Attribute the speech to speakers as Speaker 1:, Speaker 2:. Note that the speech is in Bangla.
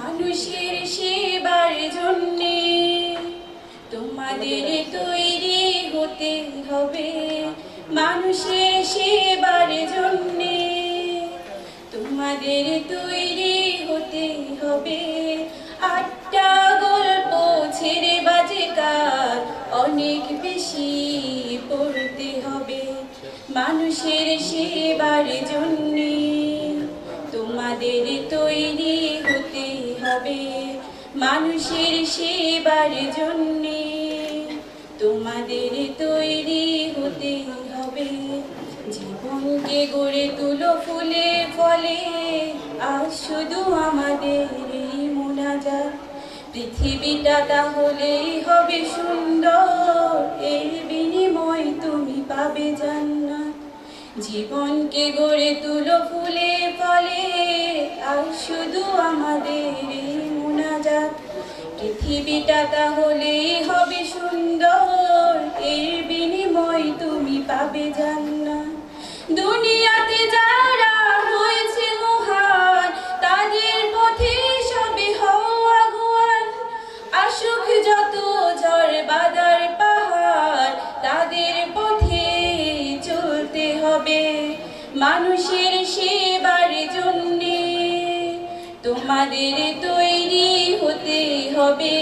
Speaker 1: মানুষের সেবার জন্যে তোমাদের তৈরি হতে হবে। মানুষের সেবার জন্যে তোমাদের তৈরি হতে হবে। 8টা গল্প ছেড়ে বাজে কার অনেক বেশি পড়তে হবে। মানুষের সেবার জন্যে তোমাদের তৈরি হতে হবে। মানুষের সেবার জন্যে তোমাদের তৈরি হতে হবে। জীবনকে গড়ে তুলো ফুলে ফলে, আজ শুধু আমাদের এই মোনাজাত। পৃথিবীটা তাহলেই হবে সুন্দর, এর বিনিময় তুমি পাবে জান্নাত। জীবনকে গড়ে তুলো ফুলে ফলে, আজ শুধু আমাদের এই মোনাজাত। পৃথিবীটা তাহলেই হবে সুন্দর, এর বিনিময় তুমি পাবে জান্নাত। দুনিয়াতে যারা হয়েছে মহান, তাদের পথে সবে হও আগুয়ান। আসুক যত ঝড় বাঁধার পাহাড়, তাদের পথে চলতে হবে। মানুষের সেবার জন্যে তোমাদের তৈরি হতে হবে।